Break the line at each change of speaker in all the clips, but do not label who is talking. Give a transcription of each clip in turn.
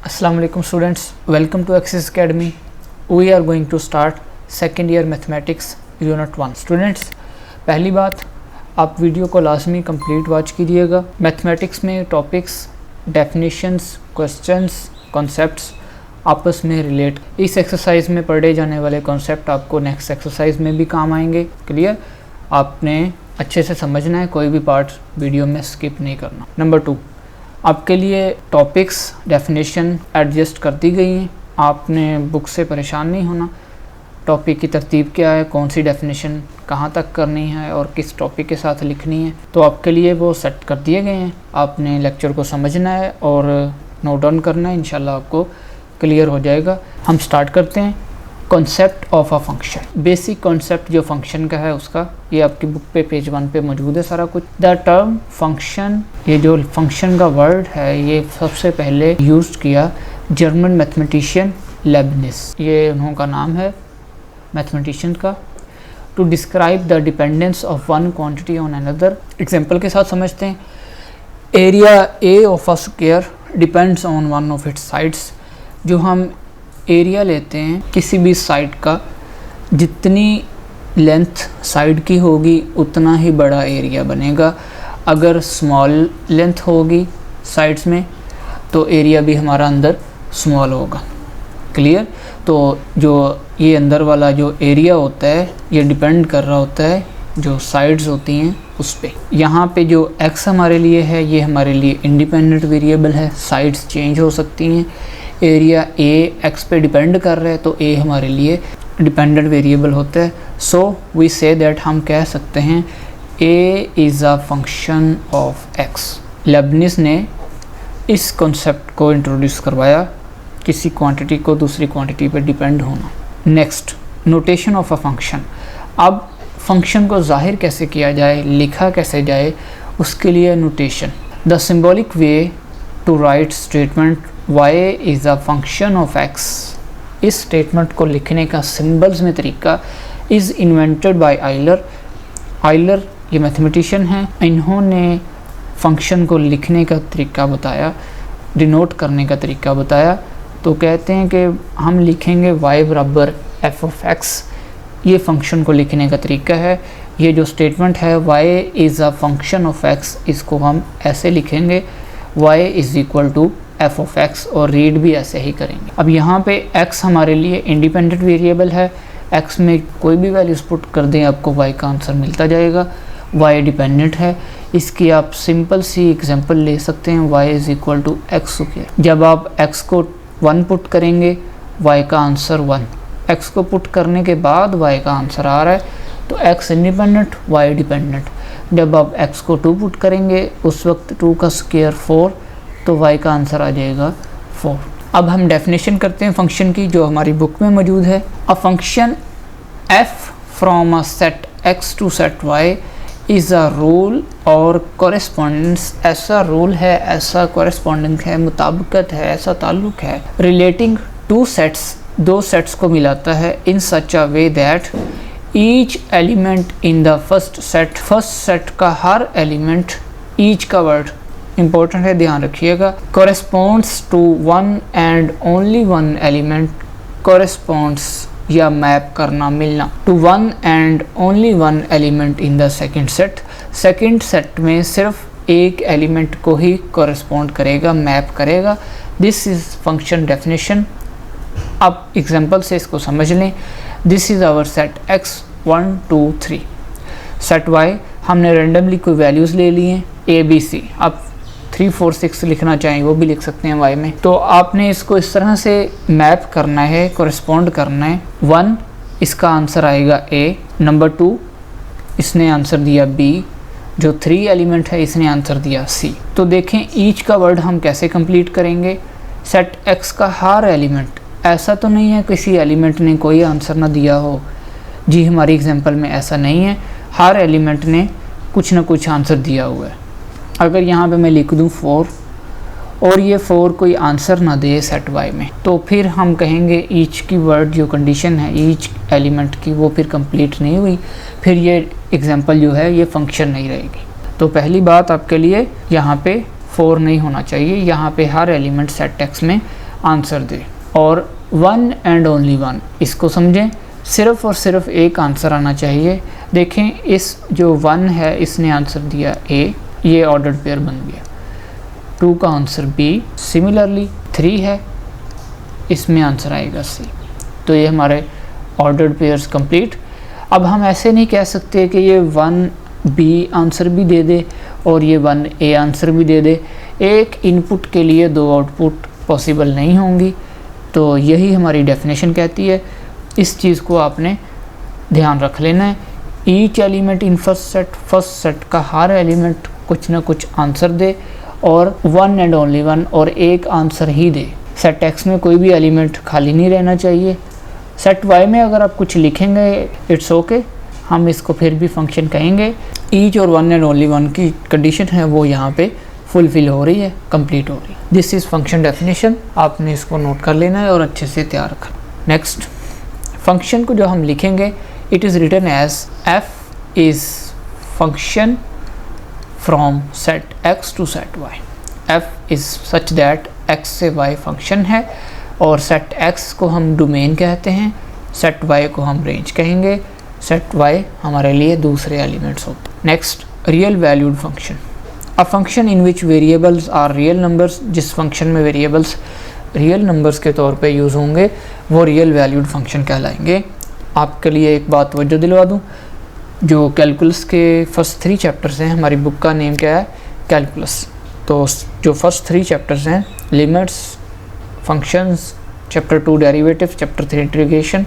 Assalamu alaikum students, welcome to Access Academy. We are going to start second year mathematics unit 1. Students, पहली बात आप video को लाजमी complete watch कीजिएगा। Mathematics में टॉपिक्स, डेफिनेशंस, क्वेश्चंस, कॉन्सेप्ट्स आपस में रिलेट। इस एक्सरसाइज में पढ़े जाने वाले कॉन्सेप्ट आपको नेक्स्ट एक्सरसाइज में भी काम आएंगे। क्लियर? आपने अच्छे से समझना है, कोई भी पार्ट वीडियो में स्किप नहीं करना। नंबर 2, आपके लिए टॉपिक्स, डेफिनेशन एडजस्ट कर दी गई हैं। आपने बुक से परेशान नहीं होना। टॉपिक की तरतीब क्या है, कौन सी डेफिनेशन कहाँ तक करनी है और किस टॉपिक के साथ लिखनी है, तो आपके लिए वो सेट कर दिए गए हैं। आपने लेक्चर को समझना है और नोट डाउन करना है, इंशाल्लाह आपको क्लियर हो जाएगा। हम स्टार्ट करते हैं। Concept of a function, basic concept जो फंक्शन का है उसका, ये आपकी बुक पे पेज 1 पे मौजूद है सारा कुछ। द टर्म फंक्शन, ये जो फंक्शन का वर्ड है ये सबसे पहले यूज किया जर्मन मैथमेटिशियन लेबनिज, ये उन्हों का नाम है मैथमेटिशियन का। To describe the dependence of one quantity on another. Example के साथ समझते हैं। Area A of a square depends on one of its sides. जो हम एरिया लेते हैं किसी भी साइड का, जितनी लेंथ साइड की होगी उतना ही बड़ा एरिया बनेगा। अगर स्मॉल लेंथ होगी साइड्स में तो एरिया भी हमारा अंदर स्मॉल होगा। क्लियर? तो जो ये अंदर वाला जो एरिया होता है ये डिपेंड कर रहा होता है जो साइड्स होती हैं उस पे। यहाँ पे जो x हमारे लिए है ये हमारे लिए इंडिपेंडेंट वेरिएबल है, साइड्स चेंज हो सकती हैं। एरिया a x पे डिपेंड कर रहा है तो a हमारे लिए डिपेंडेंट वेरिएबल होता है। सो वी से दैट, हम कह सकते हैं a is a function of x। Lebanese ने इस कॉन्सेप्ट को इंट्रोड्यूस करवाया, किसी क्वांटिटी को दूसरी क्वांटिटी पर डिपेंड होना। Next, notation of a function. अब फंक्शन को जाहिर कैसे किया जाए, लिखा कैसे जाए, उसके लिए notation. The symbolic way to write statement y is a function of x। इस स्टेटमेंट को लिखने का सिंबल्स में तरीका is invented by Euler. Euler ये मैथमेटिशियन हैं, इन्होंने फंक्शन को लिखने का तरीका बताया, डिनोट करने का तरीका बताया। तो कहते हैं कि हम लिखेंगे y बराबर f ऑफ x, ये फंक्शन को लिखने का तरीका है। ये जो स्टेटमेंट है y is a function of x, इसको हम ऐसे लिखेंगे y is equal to f of x, और रीड भी ऐसे ही करेंगे। अब यहाँ पे x हमारे लिए इंडिपेंडेंट वेरिएबल है, x में कोई भी वैल्यूज पुट कर दें आपको y का आंसर मिलता जाएगा। y डिपेंडेंट है, इसकी आप सिंपल सी एग्जांपल ले सकते हैं, y is equal to x square. जब आप x को 1 पुट करेंगे y का आंसर 1, x को पुट करने के बाद y का आंसर आ रहा है तो x इंडिपेंडेंट, y डिपेंडेंट। जब आप x को 2 पुट करेंगे उस वक्त 2 का स्क्वायर 4, तो y का आंसर आ जाएगा 4। अब हम डेफिनेशन करते हैं फंक्शन की, जो हमारी बुक में मौजूद है। A function f from a set x to set y is a rule or correspondence. ऐसा रूल है, ऐसा कॉरेस्पॉन्डेंस है, मुताबिकत है, ऐसा ताल्लुक है, रिलेटिंग टू सेट्स, दो सेट्स को मिलाता है, in such a way that each element in the first set, first set का हर एलिमेंट, ईच का वर्ड इंपॉर्टेंट है, ध्यान रखिएगा, corresponds to one and only one element. Corresponds या मैप करना, मिलना, to one and only one element in the second set. Second set में सिर्फ एक एलिमेंट को ही कॉरेस्पॉन्ड करेगा, मैप करेगा। This is function definition. अब एग्जांपल से इसको समझ लें। This is our set x 1 2 3। Set y हमने रेंडमली कोई वैल्यूज़ ले ली हैं a b c। अब 3 4 6 लिखना चाहें वो भी लिख सकते हैं y में। तो आपने इसको इस तरह से मैप करना है, कॉरेस्पॉन्ड करना है। 1 इसका आंसर आएगा a, नंबर 2 इसने आंसर दिया b, जो 3 एलिमेंट है इसने आंसर दिया c। तो देखें ईच का वर्ड हम कैसे कंप्लीट करेंगे। सेट x का हर एलिमेंट, ऐसा तो नहीं है किसी एलिमेंट ने कोई आंसर ना दिया हो, जी हमारी एग्जांपल में ऐसा नहीं है, हर एलिमेंट ने कुछ ना कुछ आंसर दिया हुआ है। अगर यहाँ पे मैं लिख दूँ 4 और ये 4 कोई आंसर ना दे सेट y में, तो फिर हम कहेंगे ईच की वर्ड जो कंडीशन है ईच एलिमेंट की वो फिर कंप्लीट नहीं हुई, फिर ये एग्जांपल जो है ये फंक्शन नहीं रहेगी। तो पहली बात आपके लिए यहाँ पे 4 नहीं होना चाहिए, यहाँ पे हर एलिमेंट सेट x में आंसर दे। और वन एंड ओनली वन, इसको समझें, सिर्फ़ और सिर्फ एक आंसर आना चाहिए। देखें इस जो वन है इसने आंसर दिया ए, ये ऑर्डर्ड पेयर बन गया। 2 का आंसर बी, सिमिलरली 3 है, इसमें आंसर आएगा सी। तो ये हमारे ऑर्डर्ड पेयर्स कंप्लीट। अब हम ऐसे नहीं कह सकते कि ये 1 बी आंसर भी दे दे और ये 1 ए आंसर भी दे दे। एक इनपुट के लिए 2 आउटपुट पॉसिबल नहीं होंगी। तो यही हमारी डेफिनेशन कहती है। इस चीज़ को आपने ध्यान रख लेना है। Each element in first set का हर एलिमेंट कुछ ना कुछ आंसर दे और वन एंड ओनली वन, और एक आंसर ही दे। सेट एक्स में कोई भी एलिमेंट खाली नहीं रहना चाहिए। सेट वाई में अगर आप कुछ लिखेंगे इट्स ओके, हम इसको फिर भी फंक्शन कहेंगे। ईच और वन एंड ओनली वन की कंडीशन है वो यहाँ पे फुलफिल हो रही है, कंप्लीट हो रही है। दिस इज़ फंक्शन डेफिनेशन, आपने इसको नोट कर लेना है और अच्छे से तैयार रखना। नेक्स्ट, फंक्शन को जो हम लिखेंगे, it is written as F is function from set X to set Y. F is such that X से वाई फंक्शन है और सेट एक्स को हम डोमेन कहते हैं, सेट वाई को हम रेंज कहेंगे, सेट वाई हमारे लिए दूसरे एलिमेंट्स होते हैं। Next, real valued function, a function in which variables are real numbers. जिस फंक्शन में वेरिएबल्स रियल नंबर्स के तौर पे यूज़ होंगे वो रियल वैल्यूड फंक्शन कहलाएंगे। आपके लिए एक बात तवज्जो दिलवा दूँ, जो कैलकुलस के फर्स्ट 3 चैप्टर्स हैं, हमारी बुक का नेम क्या है, कैलकुलस। तो जो फर्स्ट 3 चैप्टर्स हैं, limits, functions, chapter 2 derivative, chapter 3 integration,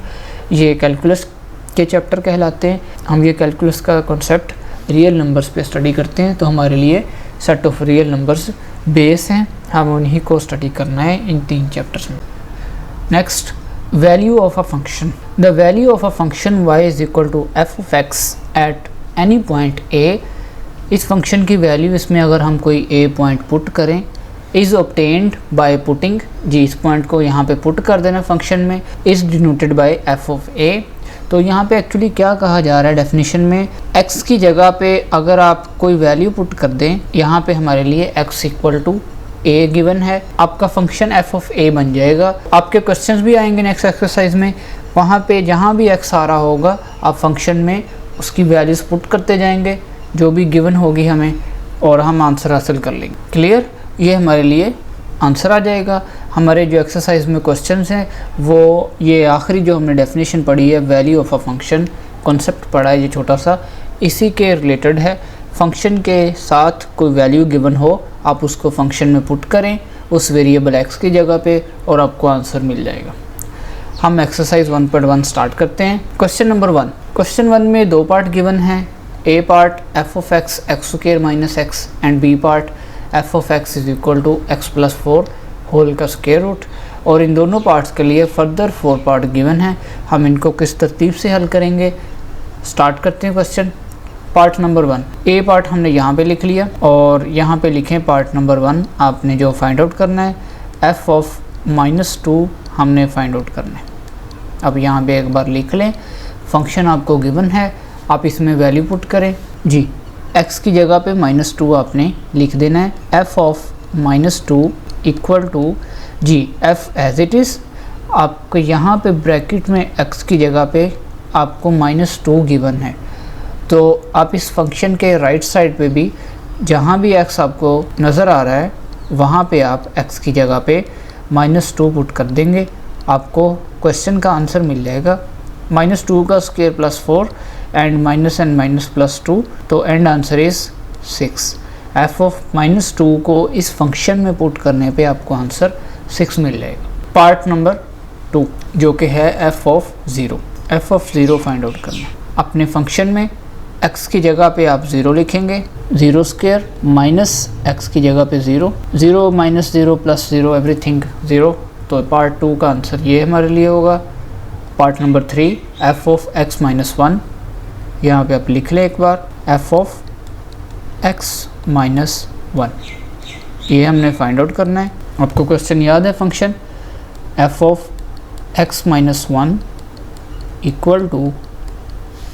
ये कैलकुलस के चैप्टर कहलाते हैं। हम ये कैलकुलस का कॉन्सेप्ट रियल नंबर्स पे स्टडी करते हैं, तो हमारे लिए set of real numbers base हैं, हम उन्हीं को स्टडी करना है इन 3 चैप्टर्स में। Next, value of a function, the value of a function y is equal to F of X at any point a। इस फंक्शन की वैल्यू, इसमें अगर हम कोई a पॉइंट पुट करें, इज़ ऑब्टेन्ड बाय पुटिंग, जी इस point को यहाँ पे पुट कर देना फंक्शन में, is denoted by F of a। तो यहाँ पे एक्चुअली क्या कहा जा रहा है डेफिनेशन में, x की जगह पे अगर आप कोई वैल्यू पुट कर दें, यहाँ पे हमारे लिए x equal to a given है, आपका फंक्शन f ऑफ a बन जाएगा। आपके क्वेश्चंस भी आएंगे नेक्स्ट एक्सरसाइज में, वहाँ पे जहाँ भी x आ रहा होगा आप फंक्शन में उसकी वैल्यूज़ पुट करते जाएंगे जो भी गिवन होगी हमें, और हम आंसर हासिल कर लेंगे। क्लियर, ये हमारे लिए आंसर आ जाएगा। हमारे जो एक्सरसाइज में क्वेश्चंस हैं वो ये आखिरी जो हमने डेफिनेशन पढ़ी है, value of a function concept पढ़ा है, ये छोटा सा इसी के रिलेटेड है। फंक्शन के साथ कोई वैल्यू गिवन हो, आप उसको फंक्शन में पुट करें उस वेरिएबल एक्स की जगह पे और आपको आंसर मिल जाएगा। हम एक्सरसाइज 1.1 स्टार्ट करते हैं। Question number 1। क्वेश्चन 1 में 2 पार्ट गिवन हैं, a part f of x x square minus x and b part f of x is equal to x plus 4 whole का स्क्वायर रूट। और इन दोनों पार्ट्स के लिए फर्दर 4 पार्ट गिवन है। हम इनको किस तरतीब से हल करेंगे, स्टार्ट करते हैं क्वेश्चन। पार्ट नंबर 1, ए पार्ट हमने यहाँ पे लिख लिया और यहाँ पे लिखें पार्ट नंबर 1। आपने जो फाइंड आउट करना है एफ ऑफ -2 हमने फाइंड आउट करना है। अब यहाँ पे एक बार लिख लें, फंक्शन आपको गिवन है, आप इसमें वैल्यू पुट करें। जी x की जगह पे -2 आपने लिख देना है। f ऑफ -2 इक्वल टू जी f एज इट इज़। आपको यहाँ पे ब्रैकेट में x की जगह पे आपको -2 गिवन है, तो आप इस फंक्शन के राइट साइड पे भी जहाँ भी x आपको नज़र आ रहा है वहाँ पे आप x की जगह पे -2 पुट कर देंगे, आपको क्वेश्चन का आंसर मिल जाएगा। -2 का square plus 4 and minus and minus plus 2, तो and answer is 6। f of -2 को इस फंक्शन में पुट करने पे आपको आंसर 6 मिल जाएगा। पार्ट नंबर 2 जो कि है f of 0, f of 0 find out करना। अपने फंक्शन में x की जगह पे आप 0 लिखेंगे, 0 स्क्वायर माइनस x की जगह पे 0, 0 माइनस 0 प्लस 0 एवरीथिंग 0। तो पार्ट 2 का आंसर ये हमारे लिए होगा। Part number 3 f of x minus 1, यहाँ पे आप लिख लें एक बार, f ऑफ x माइनस 1, ये हमने फाइंड आउट करना है। आपको क्वेश्चन याद है, function f of x minus 1 equal to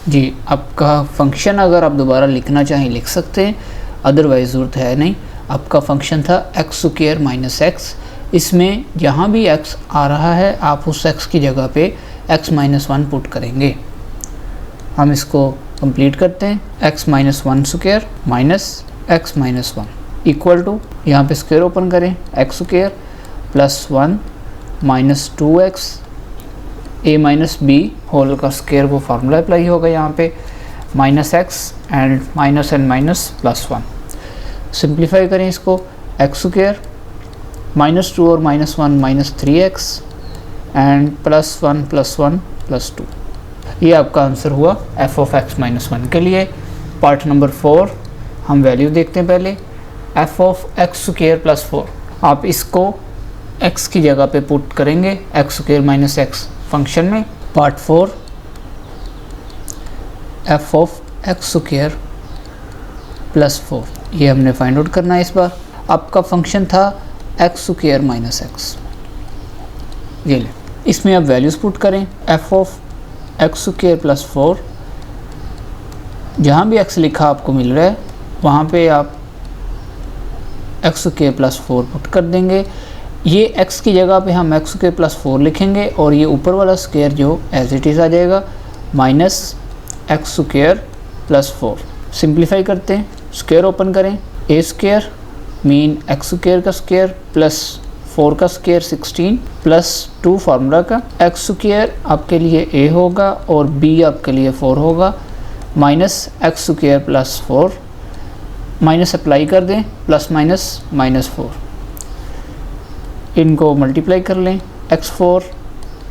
g, आपका फंक्शन अगर आप दोबारा लिखना चाहें लिख सकते हैं, अदरवाइज ज़रूरत है नहीं। आपका फंक्शन था एक्स स्क्वायर माइनस एक्स, इसमें जहाँ भी x आ रहा है आप उस x की जगह पे x माइनस 1 पुट करेंगे। हम इसको कंप्लीट करते हैं। x minus 1 square minus x minus 1 equal to, यहाँ पे स्क्वायर ओपन करें, x square plus 1 minus 2x a minus b whole का स्क्वायर, वो फार्मूला अप्लाई होगा यहाँ पे, minus x and minus plus 1। Simplify करें इसको, x स्क्वायर माइनस 2 और minus 1 minus 3x and plus 1 plus 2। ये आपका आंसर हुआ f ऑफ x माइनस 1 के लिए। पार्ट नंबर 4 हम वैल्यू देखते हैं पहले। f of x square plus 4, आप इसको x की जगह पे पुट करेंगे, x square minus x function में। Part 4 f of x square plus 4, ये हमने फाइंड आउट करना है इस बार। आपका फंक्शन था x स्क्वायर माइनस x, ये ले, इसमें आप वैल्यूज़ पुट करें। f of x square plus 4, जहाँ भी x लिखा आपको मिल रहा है वहाँ पे आप x स्क्वायर प्लस 4 पुट कर देंगे। ये x की जगह पे हम x स्क्वायर प्लस 4 लिखेंगे और ये ऊपर वाला स्क्वायर जो एज इट इज़ आ जाएगा minus x square plus 4। Simplify करते हैं, स्क्वायर ओपन करें, a square mean x square का स्क्वायर प्लस 4 का स्क्वायर 16 प्लस 2 फार्मूला का, x स्क्वायर आपके लिए a होगा और b आपके लिए 4 होगा, minus x square plus 4, minus apply कर दें, प्लस माइनस 4, इनको मल्टीप्लाई कर लें, x4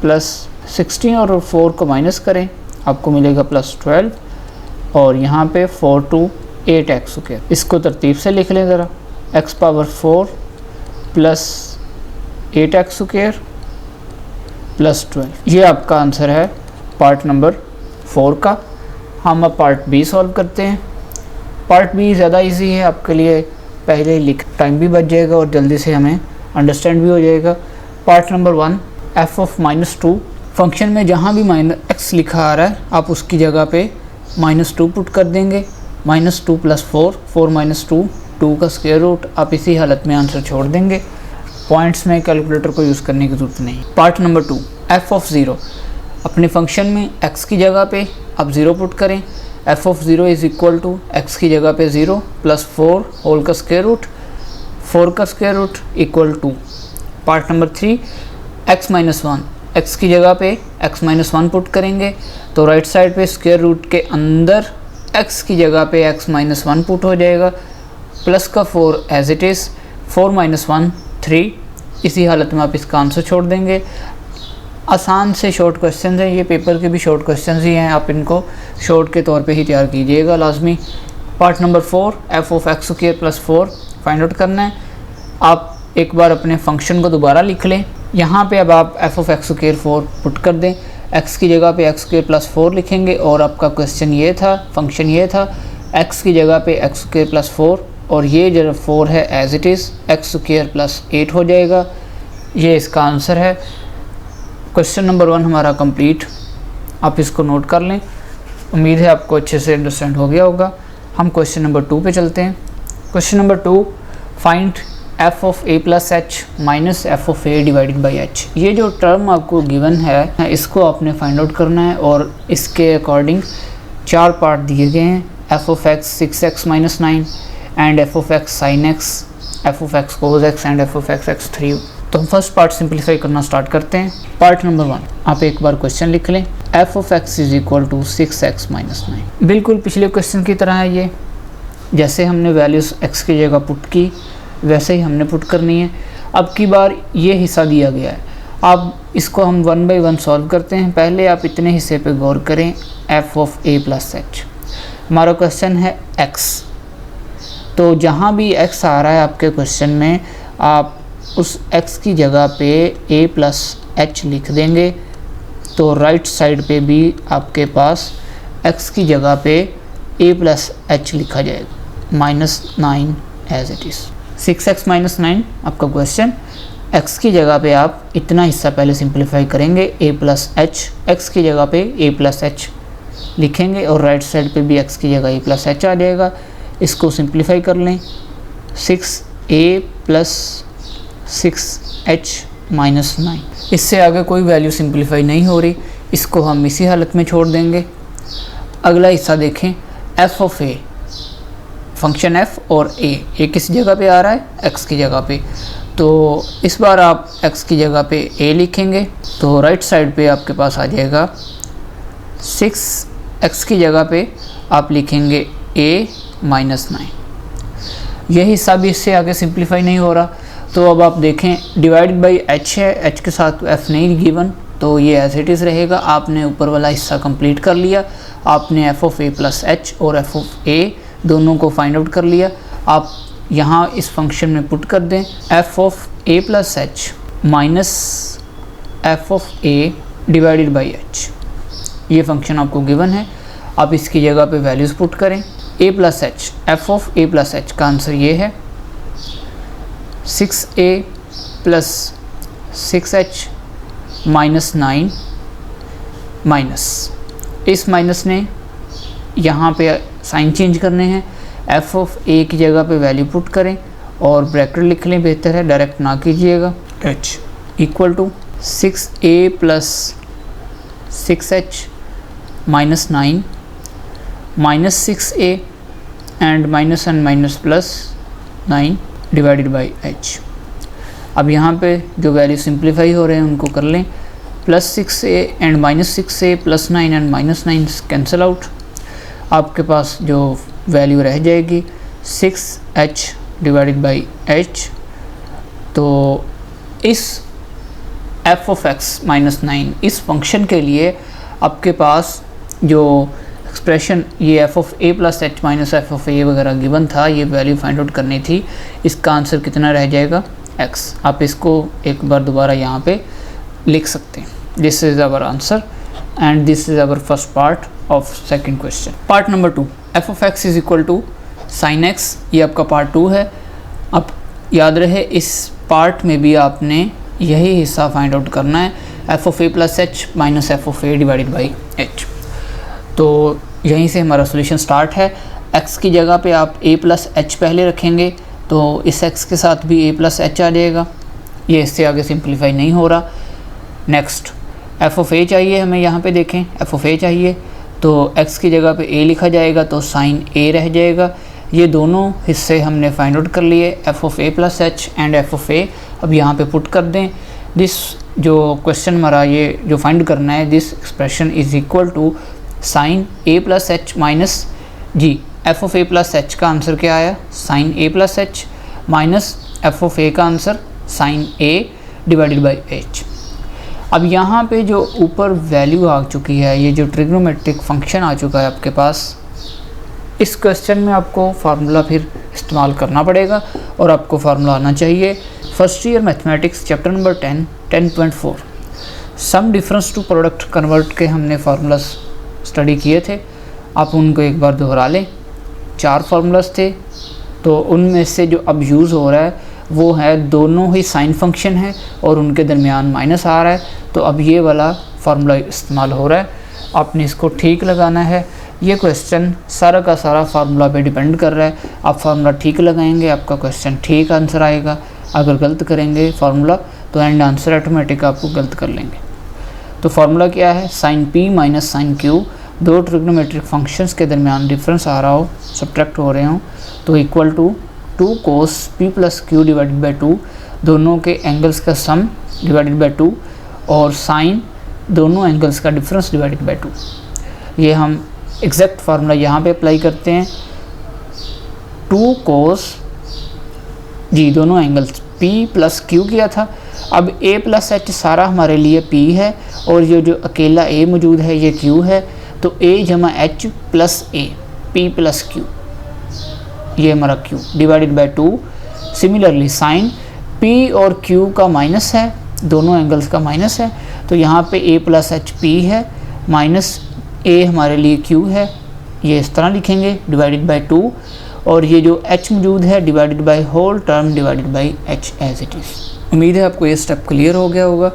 प्लस 16 और 4 को माइनस करें, आपको मिलेगा प्लस 12 और यहाँ पे 4 to 8x स्क्वायर। इसको तरतीब से लिख लें ज़रा, x power 4 plus 8x square plus 12। ये आपका आंसर है पार्ट नंबर 4 का। हम अब पार्ट बी सॉल्व करते हैं। पार्ट बी ज़्यादा इजी है आपके लिए, पहले लिख, टाइम भी बच जाएगा और जल्दी से हमें अंडरस्टैंड भी हो जाएगा। Part number 1, f of minus 2, function में जहाँ भी माइनस x लिखा आ रहा है आप उसकी जगह पे माइनस 2 पुट कर देंगे, माइनस 2 प्लस 4 माइनस 2 का स्क्वायर रूट, आप इसी हालत में आंसर छोड़ देंगे। पॉइंट्स में कैलकुलेटर को यूज़ करने की ज़रूरत नहीं। पार्ट नंबर 2, f ऑफ 0, अपने फंक्शन में x की जगह पे आप 0 पुट करें, f of 0 is equal to x की जगह पे 0 प्लस 4 होल का स्क्वायर रूट, 4 का square root equal to. Part number 3, x minus 1, x की जगह पे x माइनस 1 पुट करेंगे तो राइट साइड पे स्क्वायर रूट के अंदर x की जगह पे x माइनस 1 पुट हो जाएगा, प्लस का 4 एज इट इज़, 4 माइनस 1 3, इसी हालत में आप इसका आंसर छोड़ देंगे। आसान से शॉर्ट क्वेश्चन हैं ये, पेपर के भी शॉर्ट क्वेश्चन ही हैं, आप इनको शॉर्ट के तौर पे ही तैयार कीजिएगा लाजमी। Part number 4, f of x square plus 4 find out करना है। आप एक बार अपने फंक्शन को दोबारा लिख लें, यहाँ पे अब आप f of x square 4 put कर दें, x की जगह पे x स्क्वायर प्लस 4 लिखेंगे और आपका क्वेश्चन ये था, फंक्शन ये था, x की जगह पे x स्क्वायर प्लस 4 और ये जो 4 है as it is x square plus 8 हो जाएगा। ये इसका आंसर है। क्वेश्चन नंबर 1 हमारा कंप्लीट, आप इसको नोट कर लें। उम्मीद है आपको अच्छे से अंडरस्टैंड हो गया होगा। हम क्वेश्चन नंबर 2 पे चलते हैं। Question number 2, find f of a plus H minus f of a divided by H. ये जो टर्म आपको गिवन है इसको आपने फाइंड आउट करना है और इसके अकॉर्डिंग 4 पार्ट दिए गए हैं, f of x 6x minus 9 and f of x sin x, f of x cos x and f of x x3। तो हम फर्स्ट पार्ट सिंप्लीफाई करना स्टार्ट करते हैं। पार्ट नंबर 1, आप एक बार क्वेश्चन लिख लें, f of x is equal to 6x minus 9। बिल्कुल पिछले क्वेश्चन की तरह है ये, जैसे हमने वैल्यूज़ x की जगह पुट की वैसे ही हमने पुट करनी है। अब की बार ये हिस्सा दिया गया है, अब इसको हम 1 बाई 1 सॉल्व करते हैं। पहले आप इतने हिस्से पे गौर करें, f of a plus H, हमारा क्वेश्चन है x, तो जहाँ भी x आ रहा है आपके क्वेश्चन में आप उस x की जगह पे a प्लस एच लिख देंगे, तो राइट साइड पे भी आपके पास x की जगह पे a प्लस एच लिखा जाएगा, minus 9 as it is. 6x minus 9 आपका क्वेश्चन, x की जगह पे आप इतना हिस्सा पहले सिंप्लीफाई करेंगे, a प्लस एच, एक्स की जगह पे a प्लस एच लिखेंगे और राइट साइड पे भी x की जगह a प्लस एच आ जाएगा। इसको सिंप्लीफाई कर लें, 6a प्लस 6h माइनस 9। इससे आगे कोई वैल्यू सिंप्लीफाई नहीं हो रही, इसको हम इसी हालत में छोड़ देंगे। अगला हिस्सा देखें, F of A, function F और ए किस जगह पे आ रहा है, एक्स की जगह पे। तो इस बार आप एक्स की जगह पे ए लिखेंगे तो राइट साइड पे आपके पास आ जाएगा 6x की जगह पे आप लिखेंगे a माइनस 9। यह हिस्सा भी इससे आगे सिंप्लीफाई नहीं हो रहा। तो अब आप देखें डिवाइडेड बाई h है, h के साथ f नहीं गिवन, तो ये एज इट इज़ रहेगा। आपने ऊपर वाला हिस्सा कंप्लीट कर लिया, आपने f of a plus h और f ऑफ a दोनों को फाइंड आउट कर लिया। आप यहाँ इस फंक्शन में पुट कर दें f of a plus h minus f of a divided by h। ये फंक्शन आपको गिवन है, आप इसकी जगह पे वैल्यूज़ पुट करें। a plus H, F of a plus H का आंसर ये है 6a plus 6h minus 9 minus, इस माइनस ने यहाँ पे साइन चेंज करने हैं। f ऑफ a की जगह पे वैल्यू पुट करें और ब्रैकेट लिख लें, बेहतर है, डायरेक्ट ना कीजिएगा। h equal to 6a plus 6h minus 9 minus 6a and minus plus 9 divided by h। अब यहाँ पे जो वैल्यू सिंप्लीफाई हो रहे हैं उनको कर लें, plus 6a and minus 6a plus 9 and minus 9 cancel out. आपके पास जो वैल्यू रह जाएगी 6h डिवाइडेड बाई h। तो इस f ऑफ x माइनस 9 इस फंक्शन के लिए आपके पास जो एक्सप्रेशन ये f of a plus H minus f of a वगैरह गिवन था, ये वैल्यू फाइंड आउट करनी थी। इसका आंसर कितना रह जाएगा, x। आप इसको एक बार दोबारा यहाँ पे लिख सकते हैं। This is our answer and this is our first part of second question. Part number 2, f of x is equal to sine x, ये आपका पार्ट 2 है। अब याद रहे इस पार्ट में भी आपने यही हिस्सा फाइंड आउट करना है, f of a plus H minus f of a divided by h। तो यहीं से हमारा सोल्यूशन स्टार्ट है। x की जगह पे आप a प्लस एच पहले रखेंगे तो इस x के साथ भी a प्लस एच आ जाएगा। ये इससे आगे सिंप्लीफाई नहीं हो रहा। नेक्स्ट f ऑफ a चाहिए हमें, यहाँ पे देखें f ऑफ a चाहिए तो x की जगह पे a लिखा जाएगा तो साइन a रह जाएगा। ये दोनों हिस्से हमने फाइंड आउट कर लिए, f of a plus H and f of a। अब यहाँ पे पुट कर दें। दिस जो क्वेश्चन हमारा ये जो फाइंड करना है, this expression is equal to sine a plus H minus जी f of a plus H का आंसर क्या आया, sine a plus H minus f of a का answer sine a divided by h। अब यहाँ पे जो ऊपर वैल्यू आ चुकी है, ये जो ट्रिग्नोमेट्रिक फंक्शन आ चुका है आपके पास, इस क्वेश्चन में आपको फार्मूला फिर इस्तेमाल करना पड़ेगा और आपको फार्मूला आना चाहिए। First year mathematics chapter number 10.4 sum difference to product convert के हमने फार्मूलाज स्टडी किए थे, आप उनको एक बार दोहरा लें। 4 फार्मूलाज थे, तो उनमें से जो अब यूज़ हो रहा है वो है दोनों ही साइन फंक्शन है और उनके दरमियान माइनस आ रहा है, तो अब ये वाला फार्मूला इस्तेमाल हो रहा है। आपने इसको ठीक लगाना है। ये क्वेश्चन सारा का सारा फार्मूला पे डिपेंड कर रहा है। आप फार्मूला ठीक लगाएंगे, आपका क्वेश्चन ठीक आंसर आएगा। अगर गलत करेंगे फार्मूला तो एंड आंसर ऑटोमेटिक आपको गलत कर लेंगे। तो फार्मूला क्या है, sine p minus sine q, दो ट्रिग्नोमेट्रिक फंक्शंस के दरमियान डिफरेंस आ रहा हो, सब्ट्रैक्ट हो रहे हों, तो equal to 2 cos p plus q divided by 2, दोनों के एंगल्स का सम डिवाइडेड बाई 2 और साइन दोनों एंगल्स का डिफरेंस डिवाइडेड बाई 2। ये हम एग्जैक्ट फार्मूला यहाँ पे अप्लाई करते हैं। 2 cos जी दोनों एंगल्स p प्लस q किया था, अब a प्लस एच सारा हमारे लिए p है और ये जो अकेला a मौजूद है ये q है, तो a जमा h plus a, p plus q, ये हमारा q divided by 2। Similarly sign p और q का माइनस है, दोनों एंगल्स का माइनस है, तो यहाँ पे a प्लस एच p है माइनस a हमारे लिए q है, ये इस तरह लिखेंगे डिवाइडेड बाई 2, और ये जो h मौजूद है divided by whole term divided by h as it is. उम्मीद है आपको ये स्टेप क्लियर हो गया होगा।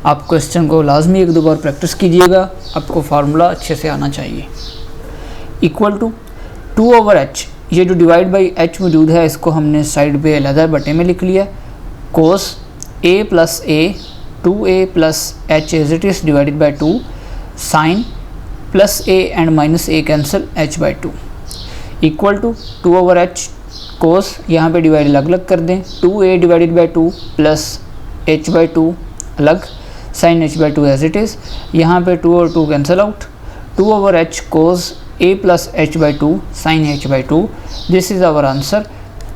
आप क्वेश्चन को लाजमी 1-2 बार प्रैक्टिस कीजिएगा, आपको फार्मूला अच्छे से आना चाहिए। इक्वल टू 2/h, ये जो डिवाइड बाई h मौजूद है इसको हमने साइड पे अलग बटे में लिख लिया। Cos A plus a 2a plus h as it is divided by 2 sine plus a and minus a cancel h by 2 equal to 2 over h cos यहाँ पे डिवाइड अलग अलग कर दें 2a divided by 2 plus h by 2 अलग sine h by 2 as it is यहाँ पे 2 और 2 cancel out 2 over h cos a plus h by 2 sine h by 2 this is our answer.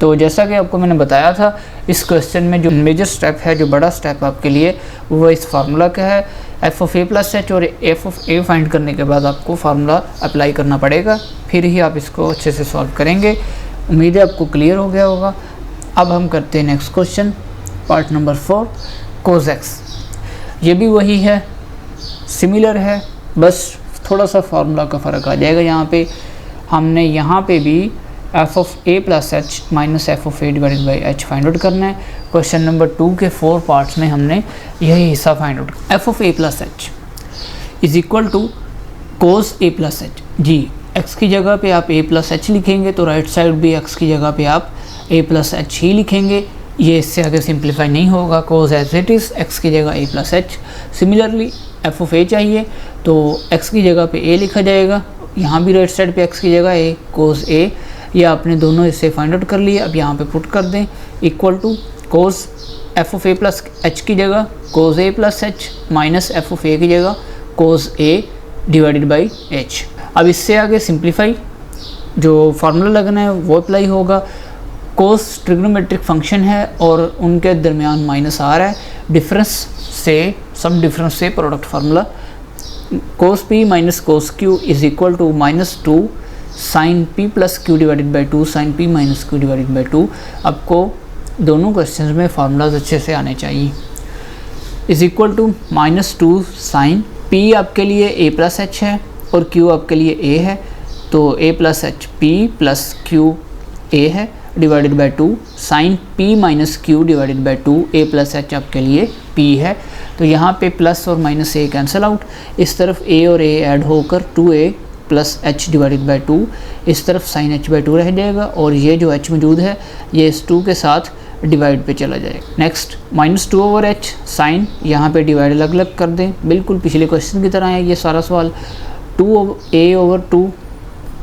तो जैसा कि आपको मैंने बताया था इस क्वेश्चन में जो मेजर स्टेप है, जो बड़ा स्टेप आपके लिए वो इस फार्मूला का है F of A plus H, और एफ ऑफ ए फाइंड करने के बाद आपको फार्मूला अप्लाई करना पड़ेगा, फिर ही आप इसको अच्छे से सॉल्व करेंगे। उम्मीद है आपको क्लियर हो गया होगा। अब हम करते हैं next question, part number 4 cos x. ये भी वही है, सिमिलर है, बस थोड़ा सा फार्मूला का फ़र्क आ जाएगा। यहाँ पे हमने यहाँ पे भी F of A plus H minus f of A divided by H find out करना है। क्वेश्चन नंबर 2 के 4 पार्ट्स में हमने यही हिस्सा find out. F of A plus H is equal to cos A plus H. जी, X की जगह पे आप ए प्लस एच लिखेंगे तो राइट साइड भी एक्स की जगह पे आप ए प्लस एच ही लिखेंगे, ये इससे आगे सिंप्लीफाई नहीं होगा। Cos as it is x की जगह ए plus h. Similarly f of a चाहिए तो एक्स की जगह पे ए लिखा जाएगा, यहाँ भी राइट साइड पे एक्स की जगह ए कोस ए, या आपने दोनों इससे फाइंड आउट कर लिए। अब यहाँ पे पुट कर दें equal to cos f of A plus h की जगह cos A plus H minus f of a की जगह cos a divided by h. अब इससे आगे सिंप्लीफाई जो फार्मूला लगना है वो अप्लाई होगा। कोस ट्रिग्नोमेट्रिक फंक्शन है और उनके दरमियान माइनस आ रहा है, डिफरेंस से सम डिफरेंस से product formula cos P minus cos Q is equal to -2 sine P plus Q divided by 2 sine P minus Q divided by 2। आपको दोनों क्वेश्चंस में फार्मूलाज अच्छे से आने चाहिए। Is equal to -2 sine P आपके लिए ए प्लस एच है और क्यू आपके लिए ए है, तो a plus h p plus q a है divided by 2 sine P minus Q divided by 2 a plus h आपके लिए पी है। तो यहाँ पे प्लस और माइनस ए कैंसिल आउट, इस तरफ ए और ए ऐड होकर 2a plus H divided by 2, इस तरफ साइन एच बाई 2 रह जाएगा और ये जो एच मौजूद है ये इस 2 के साथ डिवाइड पे चला जाएगा। नेक्स्ट -2 ओवर एच साइन, यहाँ पे डिवाइड अलग अलग कर दें, बिल्कुल पिछले क्वेश्चन की तरह है ये सारा सवाल। 2a ओवर 2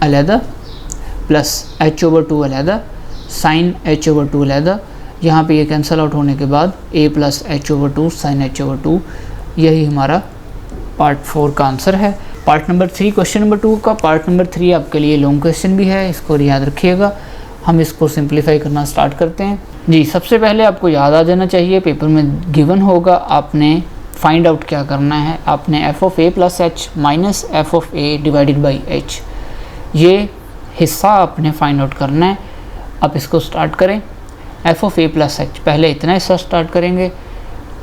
अलहदा प्लस h ओवर 2 अलहदा साइन h ओवर 2 अलहदा, यहाँ पे ये कैंसिल आउट होने के बाद a plus H over 2 sine h over 2, यही हमारा पार्ट 4 का आंसर है। पार्ट नंबर 3 क्वेश्चन नंबर 2 का पार्ट नंबर 3 आपके लिए लॉन्ग क्वेश्चन भी है, इसको याद रखिएगा। हम इसको सिंप्लीफाई करना स्टार्ट करते हैं। जी, सबसे पहले आपको याद आ जाना चाहिए, पेपर में गिवन होगा, आपने फाइंड आउट क्या करना है। आपने F of A plus H minus f of A divided by H, ये हिस्सा आपने फाइंड आउट करना है। आप इसको स्टार्ट करें। F of A plus H, पहले इतना हिस्सा स्टार्ट करेंगे।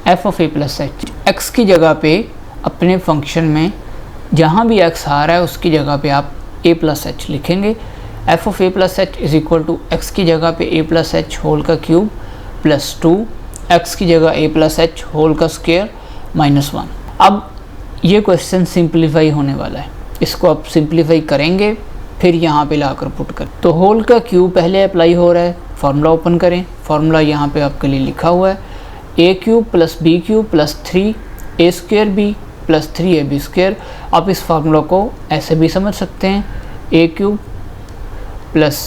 F of A plus H, x की जगह पे अपने फंक्शन में जहाँ भी एक्स आ रहा है उसकी जगह पे आप ए प्लस एच लिखेंगे। F of A plus H is equal to X की जगह पे ए प्लस एच होल का क्यूब प्लस 2, एक्स की जगह ए प्लस एच होल का स्क्वायर -1। अब ये क्वेश्चन सिंप्लीफाई होने वाला है, इसको आप सिंप्लीफाई करेंगे फिर यहाँ पे लाकर पुट कर। तो होल का क्यूब पहले अप्लाई हो रहा है, फार्मूला ओपन करें। फार्मूला यहाँ पे आपके लिए लिखा हुआ है a cube plus b cube plus 3a square b plus 3ab square. आप इस फार्मूला को ऐसे भी समझ सकते हैं, a cube plus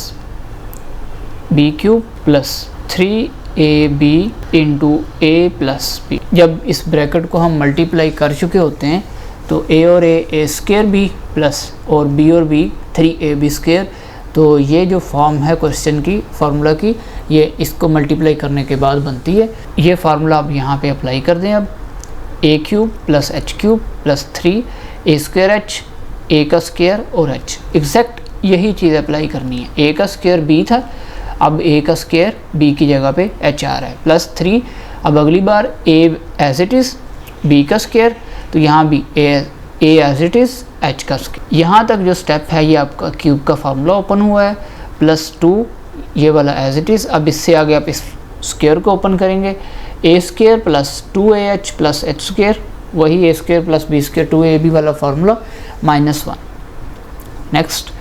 b cube plus 3ab into a plus b. जब इस ब्रैकेट को हम मल्टीप्लाई कर चुके होते हैं तो a और a स्क्वायर बी प्लस और b और b 3ab स्क्वायर। तो ये जो फॉर्म है क्वेश्चन की फार्मूला की, ये इसको मल्टीप्लाई करने के बाद बनती है। ये फार्मूला आप यहाँ पे अप्लाई कर दें। अब a cube plus h cube plus 3a square h, a का स्क्वायर और एच, एग्जैक्ट यही चीज़ अप्लाई करनी है। ए का स्क्वायर बी था, अब ए का स्क्वायर बी की जगह पे एच आ रहा है प्लस 3। अब अगली बार ए एज इट इज़ बी का स्क्वायर, तो यहाँ भी ए एज इट इज़ एच का स्क्वायर। यहाँ तक जो स्टेप है ये आपका क्यूब का फार्मूला ओपन हुआ है, प्लस 2 ये वाला एज इट इज़। अब इससे आगे आप इस स्क्वायर को ओपन करेंगे, ए स्क्वायर प्लस 2ah प्लस एच स्क्वायर, वही a square plus b square 2ab वाला formula -1। Next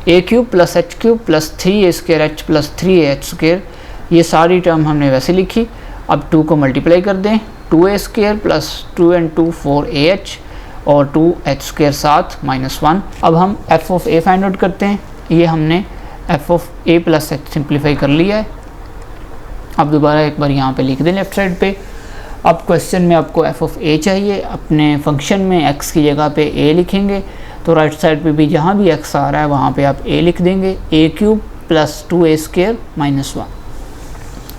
a cube plus h cube plus 3a square h plus 3ah square, ये सारी टर्म हमने वैसे लिखी। अब 2 को मल्टीप्लाई कर दें, 2a² प्लस 2 and 2 4ah और 2h² साथ -1। अब हम f of a find out करते हैं। ये हमने f of a plus h simplify कर लिया है। अब दोबारा एक बार यहाँ पे लिख दें लेफ्ट साइड पे। अब क्वेश्चन में आपको f ऑफ a चाहिए, अपने फंक्शन में x की जगह पे a लिखेंगे, तो राइट साइड पे भी जहाँ भी x आ रहा है वहाँ पे आप a लिख देंगे, a³ प्लस 2a² -1।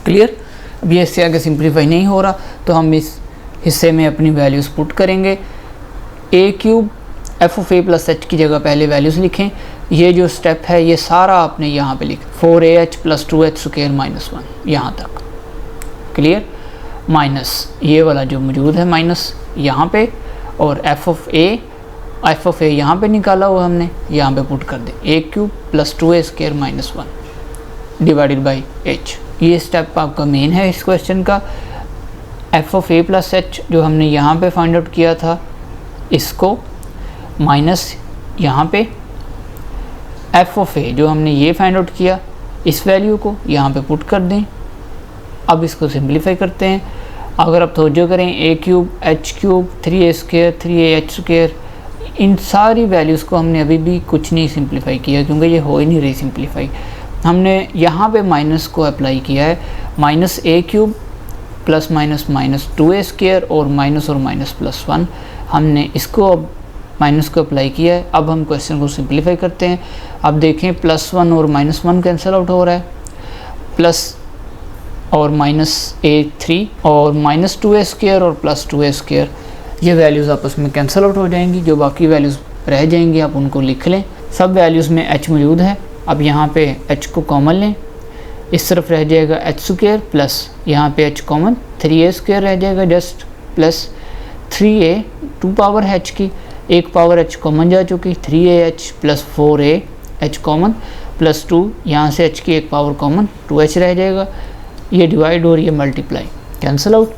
क्लियर? अब ये इससे आगे सिंप्लीफाई नहीं हो रहा तो हम इस हिस्से में अपनी वैल्यूज़ पुट करेंगे। a³ f of a plus h की जगह पहले वैल्यूज़ लिखें। ये जो स्टेप है ये सारा आपने यहाँ पे लिखा, 4ah प्लस 2h² -1 यहाँ तक। क्लियर? माइनस ये वाला जो मौजूद है माइनस यहाँ पे, और f ऑफ a यहाँ पे निकाला हुआ हमने, यहाँ पे पुट कर दें, a³ plus 2a² -1 divided by h। ये स्टेप आपका मेन है इस क्वेश्चन का। f of a plus h जो हमने यहाँ पे फाइंड आउट किया था, इसको माइनस यहाँ पे f ऑफ a जो हमने ये फाइंड आउट किया, इस वैल्यू को यहाँ पे पुट कर दें। अब इसको सिंप्लीफाई करते हैं। अगर आप तवज्जो करें, a³ h³ 3a², 3ah², इन सारी वैल्यूज़ को हमने अभी भी कुछ नहीं सिंप्लीफाई किया क्योंकि ये हो ही नहीं रही सिंप्लीफाई। हमने यहाँ पे माइनस को अप्लाई किया है, -a³ प्लस माइनस -2a² और माइनस प्लस 1। हमने इसको अब माइनस को अप्लाई किया है। अब हम क्वेश्चन को सिंप्लीफाई करते हैं। अब देखें +1 और -1 कैंसिल आउट हो रहा है, प्लस और -a3 और -2a² और प्लस 2a², ये वैल्यूज़ आपस में कैंसिल आउट हो जाएंगी। जो बाकी वैल्यूज़ रह जाएंगी आप उनको लिख लें। सब वैल्यूज़ में h मौजूद है। अब यहाँ पे h को कॉमन लें, इस तरफ रह जाएगा h² प्लस यहाँ पे h कॉमन 3a² रह जाएगा just, plus 3a 2 power h की, एक पावर h कॉमन जा चुकी, 3ah plus 4ah common, plus 2 यहाँ से h की एक पावर कॉमन 2h रह जाएगा। ये डिवाइड और ये मल्टीप्लाई कैंसिल आउट।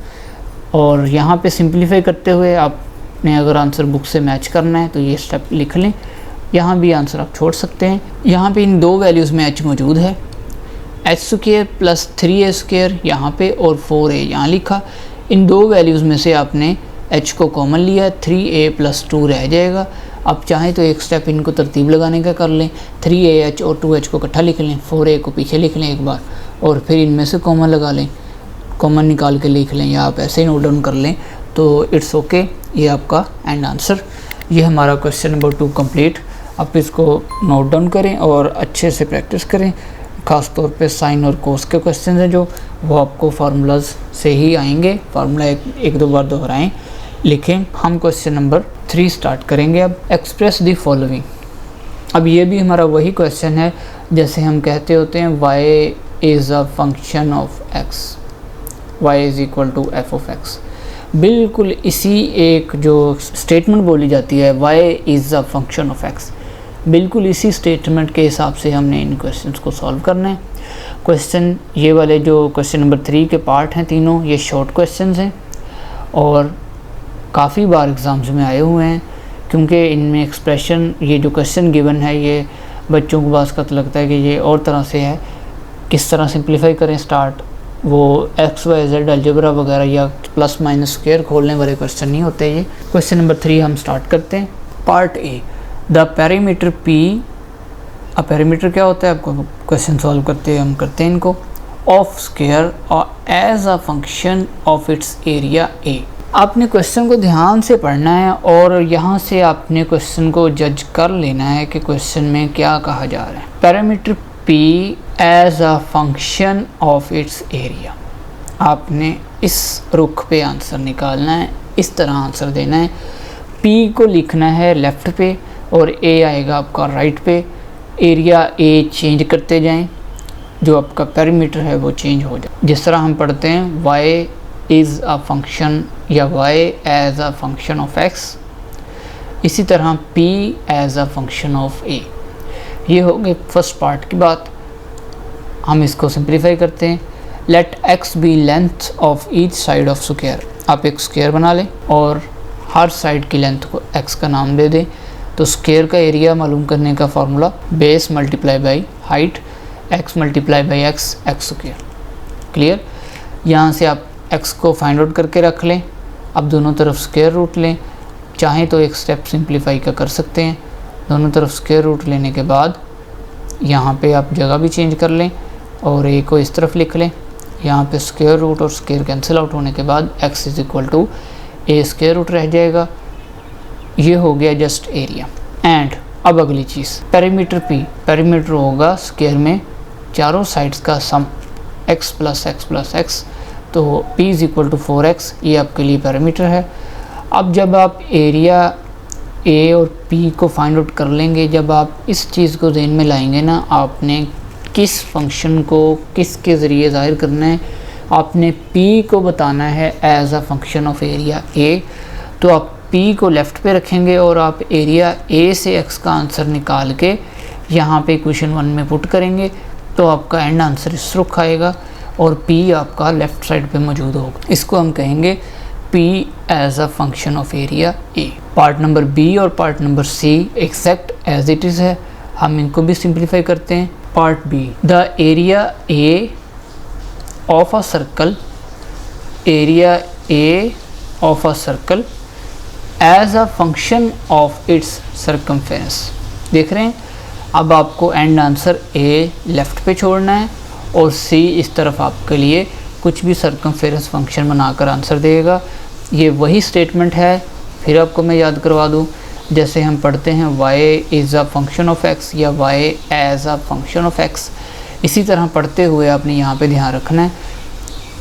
और यहाँ पे सिंप्लीफाई करते हुए आपने अगर आंसर बुक से मैच करना है तो ये स्टेप लिख लें। यहाँ भी आंसर आप छोड़ सकते हैं। यहाँ पे इन दो वैल्यूज़ में h मौजूद है, h² प्लस 3a² यहाँ पे और 4a यहाँ लिखा। इन दो वैल्यूज़ में से आपने h को कॉमन लिया, 3a प्लस 2 रह जाएगा। अब चाहें तो एक स्टेप इनको तरतीब लगाने का कर लें, 3ah और 2h को इकट्ठा लिख लें, 4a को पीछे लिख लें एक बार और फिर इनमें से कॉमन लगा लें, कॉमन निकाल के लिख लें, या आप ऐसे ही नोट डाउन कर लें तो इट्स ओके। ये आपका एंड आंसर। ये हमारा क्वेश्चन नंबर 2 कंप्लीट। आप इसको नोट डाउन करें और अच्छे से प्रैक्टिस करें। ख़ास तौर पे साइन और कोस के क्वेश्चन हैं जो वो आपको फार्मूलाज से ही आएंगे। फार्मूला एक दो बार दोहराएं, लिखें। हम क्वेश्चन नंबर 3 स्टार्ट करेंगे। अब एक्सप्रेस द फॉलोइंग। अब ये भी हमारा वही क्वेश्चन है जैसे हम कहते होते हैं y is a function of x, y is equal to f of x। बिल्कुल इसी एक जो स्टेटमेंट बोली जाती है y is a function of x, बिल्कुल इसी स्टेटमेंट के हिसाब से हमने इन क्वेश्चंस को सॉल्व करना है। क्वेश्चन ये वाले जो क्वेश्चन नंबर 3 के पार्ट हैं तीनों, ये शॉर्ट क्वेश्चंस हैं और काफ़ी बार एग्ज़ाम्स में आए हुए हैं क्योंकि इनमें एक्सप्रेशन, ये जो क्वेश्चन गिवन है ये बच्चों को बाज़ लगता है कि ये और तरह से है, किस तरह सिंप्लीफाई करें स्टार्ट, वो एक्स वाई जेड अलजेब्रा वगैरह या प्लस माइनस स्क्वायर खोलने वाले क्वेश्चन नहीं होते। ये क्वेश्चन नंबर 3 हम स्टार्ट करते हैं। Part A, the perimeter P. अब पेरीमीटर क्या होता है आपको क्वेश्चन सॉल्व करते हम करते हैं इनको। Of square as a function of its area A. आपने क्वेश्चन को ध्यान से पढ़ना है और यहाँ से आपने क्वेश्चन को जज कर लेना है कि क्वेश्चन में क्या कहा जा रहा है। Perimeter P as a function of its area. आपने इस रुख पे आंसर निकालना है, इस तरह आंसर देना है। पी को लिखना है लेफ़्ट पे और ए आएगा आपका राइट पे। एरिया ए चेंज करते जाएं, जो आपका पेरीमीटर है वो चेंज हो जाए। जिस तरह हम पढ़ते हैं y इज़ अ फंक्शन या y as a function of x, इसी तरह p as a function of a। ये हो गई फर्स्ट पार्ट की बात। हम इसको सिंप्लीफाई करते हैं। Let x be length of each side of square. आप एक स्क्वायर बना लें और हर साइड की लेंथ को x का नाम दे दें। तो स्क्वायर का एरिया मालूम करने का formula base multiply by height, x multiply by x, x square. Clear? यहाँ से आप x को फाइंड आउट करके रख लें। अब दोनों तरफ स्क्वायर रूट लें, चाहें तो एक स्टेप सिंप्लीफाई का कर सकते हैं। दोनों तरफ स्क्वायर रूट लेने के बाद यहाँ पे आप जगह भी चेंज कर लें और a को इस तरफ लिख लें। यहाँ पे स्क्वायर रूट और स्क्वायर कैंसिल आउट होने के बाद x is equal to a square root रह जाएगा। ये हो गया जस्ट एरिया। एंड अब अगली चीज़ पेरीमीटर p, पेरीमीटर होगा स्क्वायर में चारों साइड्स का सम x प्लस x, तो p is equal to 4x, ये आपके लिए पेरीमीटर है। अब जब आप एरिया a और p को फाइंड आउट कर लेंगे, जब आप इस चीज़ को ध्यान में लाएंगे ना, आपने किस फंक्शन को किसके ज़रिए ज़ाहिर करना है, आपने p को बताना है as a function of area a, तो आप p को लेफ़्ट पे रखेंगे और आप एरिया a से x का आंसर निकाल के यहाँ पे इक्वेशन 1 में पुट करेंगे, तो आपका एंड आंसर इस रुख आएगा और p आपका लेफ़्ट साइड पे मौजूद होगा। इसको हम कहेंगे p as a function of area a। Part number b और part number c exact as it is है, हम इनको भी सिंप्लीफाई करते हैं। Part b, the area a of a circle, area a of a circle as a function of its circumference. देख रहे हैं, अब आपको एंड आंसर a लेफ़्ट पे छोड़ना है और c इस तरफ आपके लिए कुछ भी सर्कमफेरेंस फंक्शन बनाकर आंसर देगा। ये वही स्टेटमेंट है, फिर आपको मैं याद करवा दूँ, जैसे हम पढ़ते हैं y is a function of x या y as a function of x, इसी तरह पढ़ते हुए आपने यहाँ पे ध्यान रखना है।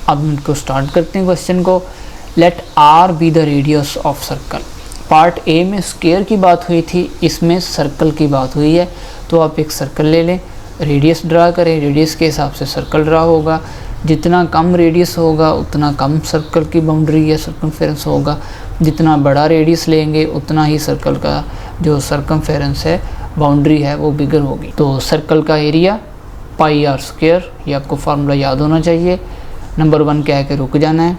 अब इनको स्टार्ट करते हैं क्वेश्चन को। Let r be the radius of circle. Part a में स्क्वायर की बात हुई थी, इसमें सर्कल की बात हुई है, तो आप एक सर्कल ले लें, रेडियस ड्रा करें, रेडियस के हिसाब से सर्कल ड्रा होगा। जितना कम रेडियस होगा उतना कम सर्कल की बाउंड्री या सर्कमफेरेंस होगा, जितना बड़ा रेडियस लेंगे उतना ही सर्कल का जो सर्कमफेरेंस है, बाउंड्री है, वो बिगर होगी। तो सर्कल का एरिया पाई आर स्क्वायर, ये आपको फार्मूला याद होना चाहिए। नंबर 1 कह के रुक जाना है।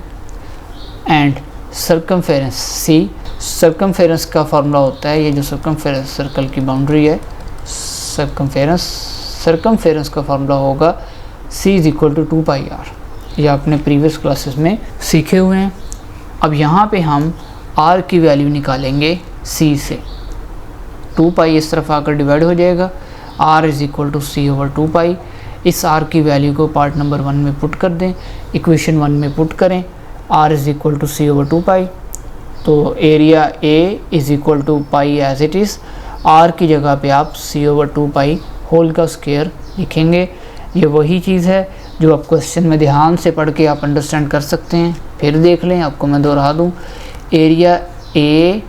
एंड सर्कमफेरेंस c, सर्कमफेरेंस का फार्मूला होता है, ये जो सर्कमफेरेंस सर्कल की बाउंड्री है, सर्कमफेरेंस का फार्मूला होगा c is equal to 2 pi R, ये आपने प्रीवियस क्लासेस में सीखे हुए हैं। अब यहाँ पे हम r की वैल्यू निकालेंगे c से, 2 पाई इस तरफ आकर डिवाइड हो जाएगा, r is equal to c over 2 pi. इस r की वैल्यू को पार्ट नंबर 1 में पुट कर दें, इक्वेशन 1 में पुट करें, r is equal to c over 2 pi. तो area a is equal to pi as it is, r की जगह पे आप c ओवर 2 पाई होल का स्क्वायर लिखेंगे। ये वही चीज़ है जो आप क्वेश्चन में ध्यान से पढ़ के आप अंडरस्टैंड कर सकते हैं। फिर देख लें, आपको मैं दोहरा दूँ, area a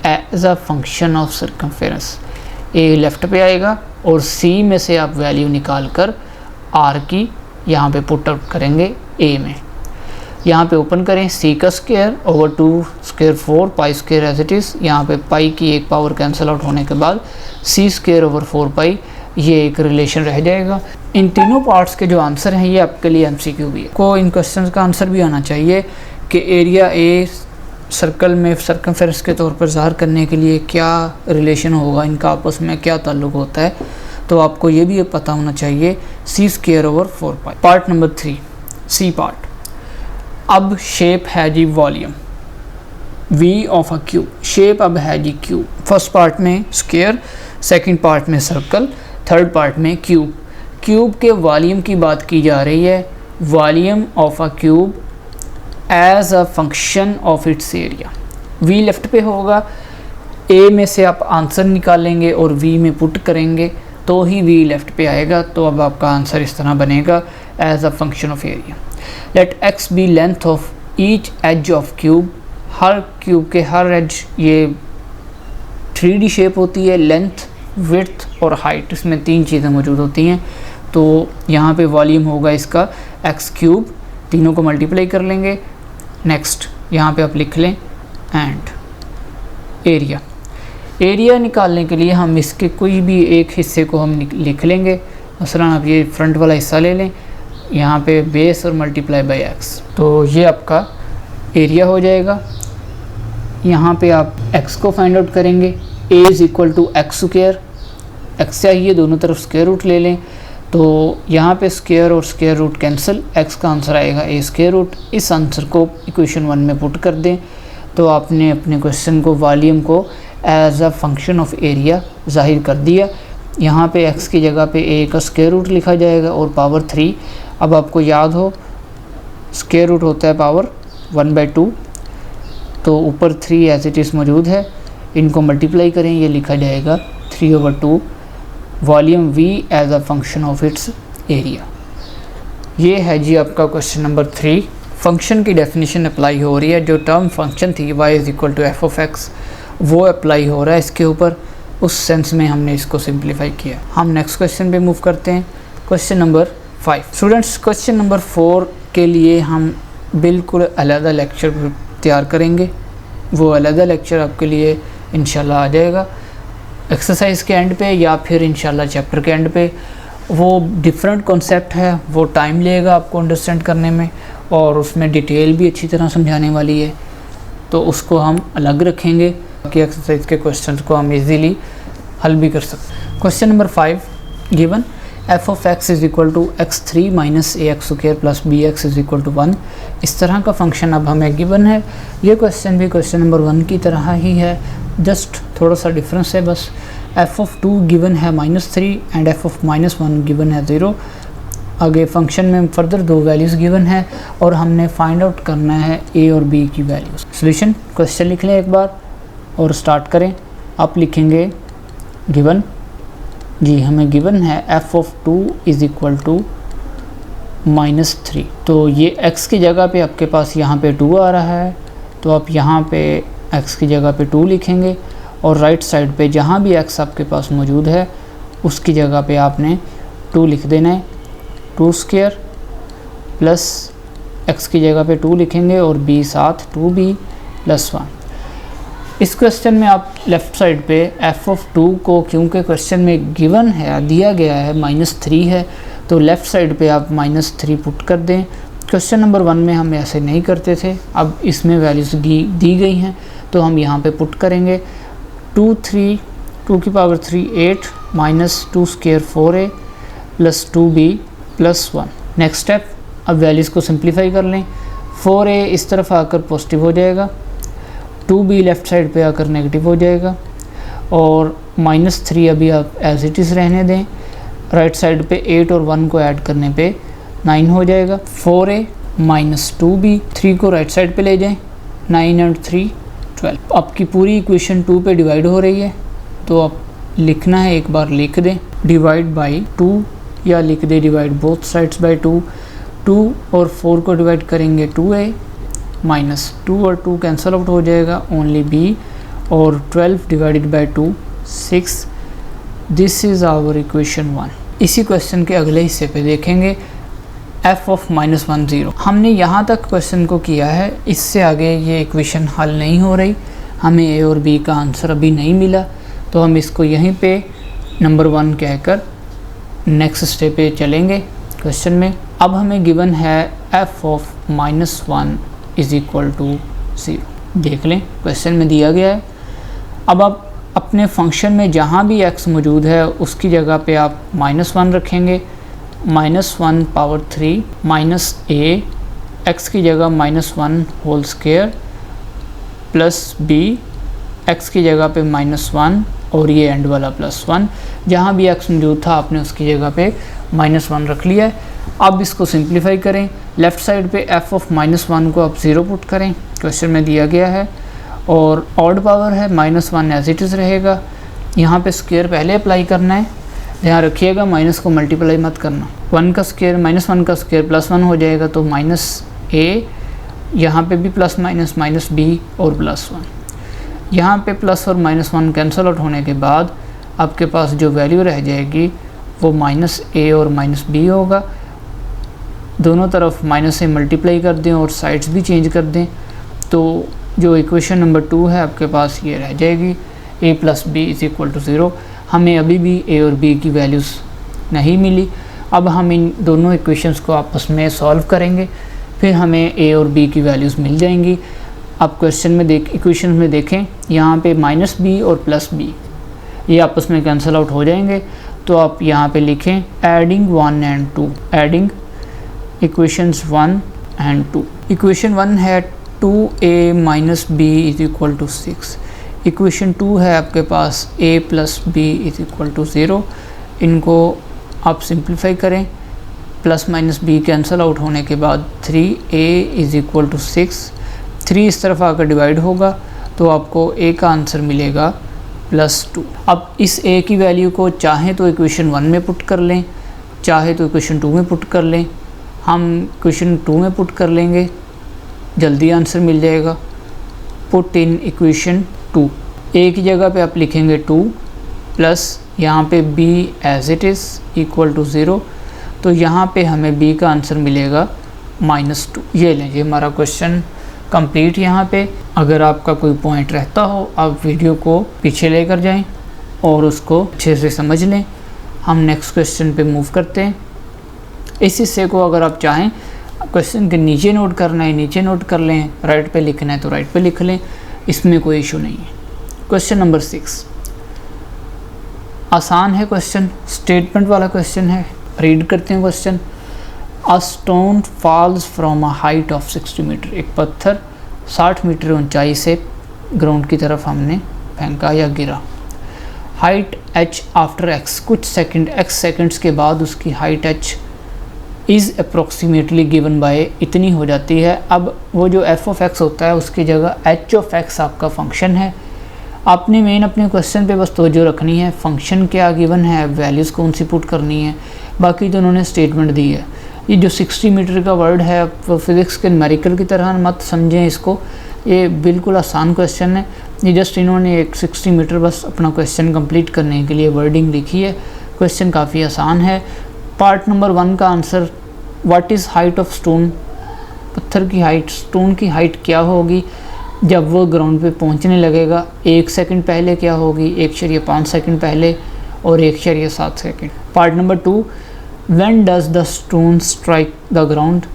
as a function of circumference, a left पे आएगा और c में से आप वैल्यू निकाल कर r की यहाँ पे पुट आउट करेंगे a में। यहाँ पे ओपन करें, c का square over 2 square 4 pi square as it is, यहाँ पे पाई की एक पावर कैंसिल आउट होने के बाद c स्क्वायर ओवर 4 पाई, ये एक रिलेशन रह जाएगा। इन तीनों पार्ट्स के जो आंसर हैं ये आपके लिए MCQ भी है, को इन क्वेश्चंस का आंसर भी आना चाहिए कि एरिया a सर्कल में सर्कमफेरेंस के तौर पर ज़ाहिर करने के लिए क्या रिलेशन होगा, इनका आपस में क्या ताल्लुक होता है, तो आपको ये भी पता होना चाहिए c square over 4 pi. Part number 3 c part. अब शेप है जी volume v of a cube, shape अब है जी क्यूब। फर्स्ट पार्ट में स्क्वायर, सेकंड पार्ट में सर्कल, थर्ड पार्ट में क्यूब। क्यूब के वॉल्यूम की बात की जा रही है, volume of a cube as a function of its area. v left पे होगा, a में से आप आंसर निकालेंगे और v में पुट करेंगे तो ही v लेफ़्ट पे आएगा। तो अब आपका आंसर इस तरह बनेगा, as a function of area. Let x be length of each edge of cube, हर क्यूब के हर एज ये 3D शेप होती है, लेंथ, विड्थ और हाइट, इसमें 3 चीज़ें मौजूद होती हैं। तो यहाँ पे वॉल्यूम होगा इसका x क्यूब, तीनों को मल्टीप्लाई कर लेंगे। नेक्स्ट यहाँ पे आप लिख लें एंड एरिया। एरिया निकालने के लिए हम इसके कोई भी एक हिस्से को हम लिख लेंगे। मसलन आप ये फ्रंट वाला हिस्सा ले लें, यहाँ पे बेस और मल्टीप्लाई बाय x, तो ये आपका एरिया हो जाएगा। यहाँ पे आप x को फाइंड आउट करेंगे, a is equal to x square, x चाहिए, दोनों तरफ स्क्वायर रूट ले लें तो यहाँ पे स्क्वायर और स्क्वायर रूट कैंसिल, x का आंसर आएगा a स्क्वायर रूट। इस आंसर को इक्वेशन 1 में पुट कर दें तो आपने अपने क्वेश्चन को वॉल्यूम को as a function of area ज़ाहिर कर दिया। यहाँ पे x की जगह पे a का स्क्वायर रूट लिखा जाएगा और पावर 3। अब आपको याद हो स्क्वायर रूट होता है पावर 1/2, तो ऊपर 3 एज इट इज़ मौजूद है, इनको मल्टीप्लाई करें, ये लिखा जाएगा 3/2 volume v as a function of its area. ये है जी आपका क्वेश्चन नंबर 3। फंक्शन की डेफिनेशन अप्लाई हो रही है, जो टर्म फंक्शन थी y = f(x) वो अप्लाई हो रहा है इसके ऊपर, उस सेंस में हमने इसको सिंप्लीफाई किया। हम नेक्स्ट क्वेश्चन पे मूव करते हैं, question number 5। Students question number 4 के लिए हम बिल्कुल अलग लेक्चर तैयार करेंगे, वो अलग लेक्चर आपके लिए इंशाल्लाह आ जाएगा एक्सरसाइज के एंड पे या फिर इंशाल्लाह चैप्टर के एंड पे। वो डिफरेंट कॉन्सेप्ट है, वो टाइम लेगा आपको अंडरस्टैंड करने में और उसमें डिटेल भी अच्छी तरह समझाने वाली है, तो उसको हम अलग रखेंगे कि एक्सरसाइज के क्वेश्चंस को हम इजीली हल भी कर सकते। Question number 5 given f(x) = x3 - ax² + bx = 1। इस तरह का फंक्शन अब हमें गिवन है। ये क्वेश्चन भी क्वेश्चन नंबर 1 की तरह ही है, जस्ट थोड़ा सा डिफरेंस है बस। f(2) गिवन है -3 एंड f(-1) गिवन है 0। आगे फंक्शन में फर्दर 2 वैल्यूज़ गिवन है और हमने फाइंड आउट करना है a और b की वैल्यूज़। सॉल्यूशन क्वेश्चन लिख लें एक बार और स्टार्ट करें। आप लिखेंगे गिवन जी, हमें गिवन है f(2) = -3। तो ये x की जगह पे आपके पास यहाँ पे 2 आ रहा है, तो आप यहाँ पे x की जगह पे 2 लिखेंगे और राइट साइड पे जहाँ भी x आपके पास मौजूद है उसकी जगह पे आपने 2 लिख देना है। 2² प्लस x की जगह पे 2 लिखेंगे और b साथ 2b + 1। इस क्वेश्चन में आप लेफ़्ट साइड पे f(2) को, क्योंकि क्वेश्चन में गिवन है, दिया गया है -3 है, तो लेफ़्ट साइड पे आप -3 पुट कर दें। क्वेश्चन नंबर 1 में हम ऐसे नहीं करते थे, अब इसमें वैल्यूज़ दी गई हैं तो हम यहाँ पे पुट करेंगे। 2 की power 3 8 -2² 4a + 2b + 1। Next step, अब वैल्यूज़ को सिंप्लीफाई कर लें। 4a इस तरफ आकर पॉजिटिव हो जाएगा, 2b लेफ़्ट साइड पे आकर नेगेटिव हो जाएगा और -3 अभी आप एज इट इज़ रहने दें। राइट साइड पे 8 और 1 को ऐड करने पे 9 हो जाएगा। 4a - 2b, 3 को राइट साइड पे ले जाएं, 9 और 3 12। आपकी पूरी इक्वेशन 2 पे डिवाइड हो रही है, तो आप लिखना है, एक बार लिख दें डिवाइड बाई 2 या लिख दें डिवाइड बोथ साइड्स बाई 2। 2 और 4 को डिवाइड करेंगे 2a -2 और 2 कैंसल आउट हो जाएगा, ओनली b और 12 divided by 2 6। This is our equation 1। इसी क्वेश्चन के अगले हिस्से पे देखेंगे f(-1) 0। हमने यहाँ तक क्वेश्चन को किया है, इससे आगे ये इक्वेशन हल नहीं हो रही, हमें a और b का आंसर अभी नहीं मिला, तो हम इसको यहीं पे नंबर 1 कहकर नेक्स्ट स्टेप पे चलेंगे क्वेश्चन में। अब हमें गिवन है f(-1) = 0। देख लें क्वेश्चन में दिया गया है। अब आप अपने फंक्शन में जहाँ भी x मौजूद है उसकी जगह पे आप -1 रखेंगे, -1 पावर 3 -a, x की जगह -1 whole square plus b, x की जगह पे -1 और ये एंड वाला +1। जहाँ भी x मौजूद था आपने उसकी जगह पे -1 रख लिया है। अब इसको सिंप्लीफाई करें, लेफ़्ट साइड पे f(-1) को आप 0 पुट करें, क्वेश्चन में दिया गया है, और ऑड पावर है -1 एज इट इज़ रहेगा। यहाँ पे स्क्वायर पहले अप्लाई करना है, ध्यान रखिएगा माइनस को मल्टीप्लाई मत करना। 1 का स्क्वायर -1 का स्क्वायर +1 हो जाएगा, तो -a, यहाँ पे भी प्लस माइनस -b और +1। यहाँ पे प्लस और -1 कैंसल आउट होने के बाद आपके पास जो वैल्यू रह जाएगी वो -a और -b होगा। दोनों तरफ माइनस से मल्टीप्लाई कर दें और साइड्स भी चेंज कर दें, तो जो इक्वेशन नंबर 2 है आपके पास ये रह जाएगी a + b = 0। हमें अभी भी a और b की वैल्यूज़ नहीं मिली। अब हम इन दोनों इक्वेशंस को आपस में सॉल्व करेंगे, फिर हमें a और b की वैल्यूज़ मिल जाएंगी। आप क्वेश्चन में इक्वेशन में देखें, यहाँ पे -b और +b ये आपस में कैंसिल आउट हो जाएंगे, तो आप यहाँ पे लिखें adding 1 and 2, adding equations 1 and 2। Equation 1 है 2a minus B is equal to 6। Equation 2 है आपके पास a plus B is equal to 0। इनको आप सिंप्लीफाई करें, plus minus B cancel out होने के बाद 3a इज इक्वल टू 6। 3 इस तरफ आकर डिवाइड होगा तो आपको a का आंसर मिलेगा +2। अब इस a की वैल्यू को चाहे तो इक्वेशन 1 में पुट कर लें, चाहे तो इक्वेशन 2 में पुट कर लें। हम इक्वेशन 2 में पुट कर लेंगे, जल्दी आंसर मिल जाएगा। पुट इन इक्वेशन 2, a की जगह पे आप लिखेंगे 2 प्लस यहाँ पे b as it is equal to 0, तो यहाँ पे हमें b का आंसर मिलेगा -2। ये लें, ये हमारा क्वेश्चन कंप्लीट। यहाँ पे अगर आपका कोई पॉइंट रहता हो आप वीडियो को पीछे लेकर जाएं और उसको अच्छे से समझ लें। हम नेक्स्ट क्वेश्चन पे मूव करते हैं। इस हिस्से को अगर आप चाहें क्वेश्चन के नीचे नोट करना है नीचे नोट कर लें, राइट पे लिखना है तो राइट पे लिख लें, इसमें कोई इशू नहीं है। क्वेश्चन नंबर 6 आसान है क्वेश्चन, स्टेटमेंट वाला क्वेश्चन है। रीड करते हैं question. A stone falls from a height of 60 metre. एक पत्थर 60 मीटर ऊंचाई से ग्राउंड की तरफ हमने फेंका या गिरा। हाइट h आफ्टर x, कुछ सेकंड x सेकंड्स के बाद उसकी height h is approximately given by इतनी हो जाती है। अब वो जो f ऑफ x होता है उसकी जगह h ऑफ x आपका फंक्शन है। आपने मेन अपने क्वेश्चन पे बस तवज्जो रखनी है, फंक्शन क्या गिवन है, वैल्यूज़ कौन सी पुट करनी है, बाकी तो उन्होंने स्टेटमेंट दी है। ये जो 60 मीटर का वर्ड है वो फिज़िक्स के न्यूमेरिकल की तरह मत समझें इसको, ये बिल्कुल आसान क्वेश्चन है। ये जस्ट इन्होंने एक 60 मीटर बस अपना क्वेश्चन कंप्लीट करने के लिए वर्डिंग लिखी है। क्वेश्चन काफ़ी आसान है। पार्ट नंबर 1 का answer, what is height of stone, पत्थर की हाइट, स्टोन की हाइट क्या होगी जब वो ग्राउंड पे पहुंचने लगेगा। 1 सेकंड पहले क्या होगी, 1.5 सेकंड पहले और 1.7 second. Part number 2, when does the stone strike the ground,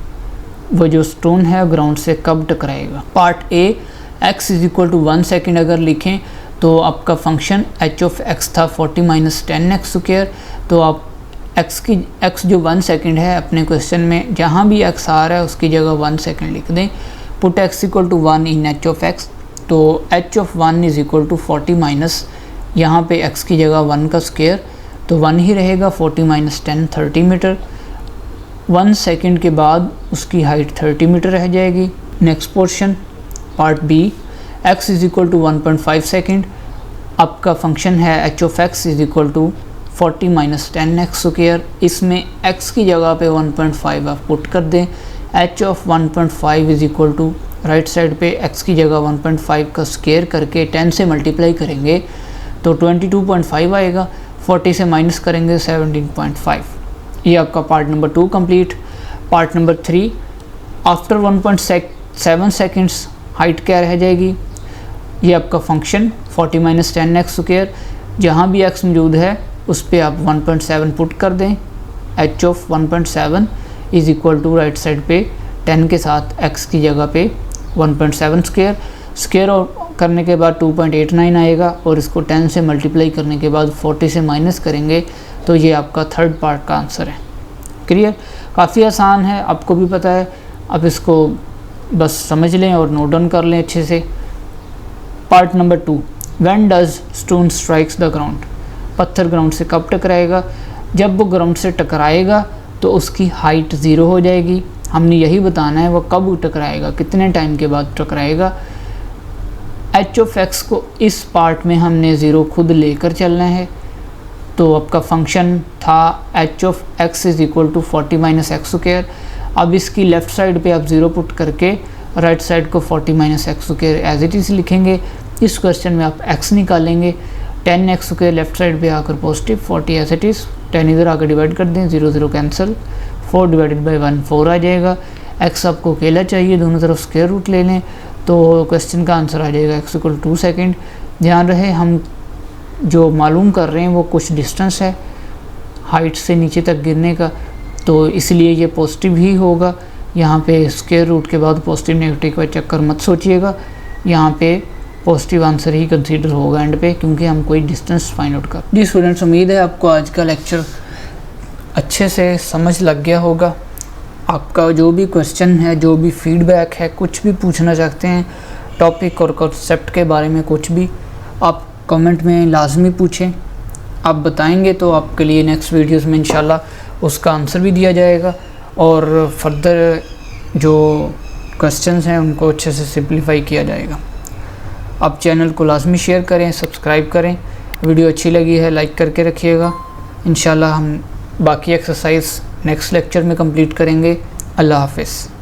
वो जो स्टोन है ग्राउंड से कब टकराएगा। Part a, x is equal to 1 second अगर लिखें तो आपका फंक्शन h ऑफ x था 40 माइनस 10x स्क्वायर, तो आप x जो 1 सेकेंड है अपने क्वेश्चन में जहाँ भी x आ रहा है उसकी जगह 1 सेकेंड लिख दें। Put x equal to 1 in h of x, तो h of 1 is equal to 40 minus यहाँ पे x की जगह 1 का स्क्वायर, तो 1 ही रहेगा। 40 माइनस 10 30 मीटर। 1 सेकेंड के बाद उसकी हाइट 30 मीटर रह जाएगी। Next portion part B, x is equal to 1.5 second, आपका फंक्शन है h of x is equal to 40 minus 10x square. इसमें x की जगह पे 1.5 आप पुट कर दें। h of 1.5 is equal to right side पे x की जगह 1.5 का स्क्वायर करके 10 से मल्टीप्लाई करेंगे तो 22.5 आएगा। 40 से माइनस करेंगे 17.5। ये आपका part number 2 complete. Part number 3, after 1.7 seconds height क्या रह जाएगी। ये आपका फंक्शन 40 माइनस 10x स्क्वायर, जहाँ भी x मौजूद है उस पर आप 1.7 पुट कर दें। h of 1.7 is equal to right side पे 10 के साथ x की जगह पे 1.7 स्क्वायर और करने के बाद 2.89 आएगा और इसको 10 से मल्टीप्लाई करने के बाद 40 से माइनस करेंगे तो ये आपका थर्ड पार्ट का आंसर है। क्लियर, काफ़ी आसान है, आपको भी पता है। अब इसको बस समझ लें और नोट डाउन कर लें अच्छे से। Part number 2, when does stone strikes the ground, पत्थर ग्राउंड से कब टकराएगा। जब वो ग्राउंड से टकराएगा तो उसकी हाइट 0 हो जाएगी। हमने यही बताना है वो कब टकराएगा, कितने टाइम के बाद टकराएगा। h ऑफ x को इस पार्ट में हमने 0 खुद लेकर चलना है, तो आपका फंक्शन था h of x is equal to 40 minus x square. अब इसकी लेफ़्ट साइड पे आप 0 पुट करके राइट साइड को 40 minus x square as it is लिखेंगे। इस क्वेश्चन में आप x निकालेंगे, 10x स्क्वायर लेफ्ट साइड पे आकर पॉजिटिव, 40 एज इट इज़, 10 इधर आकर डिवाइड कर दें, 0 0 कैंसिल, 4 डिवाइडेड बाई 1 4 आ जाएगा। x आपको अकेला चाहिए, दोनों तरफ स्क्वायर रूट ले लें तो क्वेश्चन का आंसर आ जाएगा x इक्वल 2 सेकेंड। ध्यान रहे हम जो मालूम कर रहे हैं वो कुछ डिस्टेंस है हाइट से नीचे तक गिरने का, तो इसलिए ये पॉजिटिव ही होगा। यहाँ पे स्क्वायर रूट के बाद पॉजिटिव नेगेटिव का चक्कर मत सोचिएगा, यहाँ पे पॉजिटिव आंसर ही कंसीडर होगा एंड पे, क्योंकि हम कोई डिस्टेंस फाइंड आउट कर। जी स्टूडेंट्स, उम्मीद है आपको आज का लेक्चर अच्छे से समझ लग गया होगा। आपका जो भी क्वेश्चन है, जो भी फीडबैक है, कुछ भी पूछना चाहते हैं टॉपिक और कॉन्सेप्ट के बारे में, कुछ भी आप कमेंट में लाजमी पूछें। आप बताएंगे तो आपके लिए नेक्स्ट वीडियोस में इंशाल्लाह उसका आंसर भी दिया जाएगा और फर्दर जो क्वेश्चंस हैं उनको अच्छे से सिंप्लीफाई किया जाएगा। आप चैनल को लाजमी शेयर करें, सब्सक्राइब करें। वीडियो अच्छी लगी है लाइक करके रखिएगा। इंशाल्लाह हम बाकी एक्सरसाइज नेक्स्ट लेक्चर में कंप्लीट करेंगे। अल्लाह हाफ़िज़।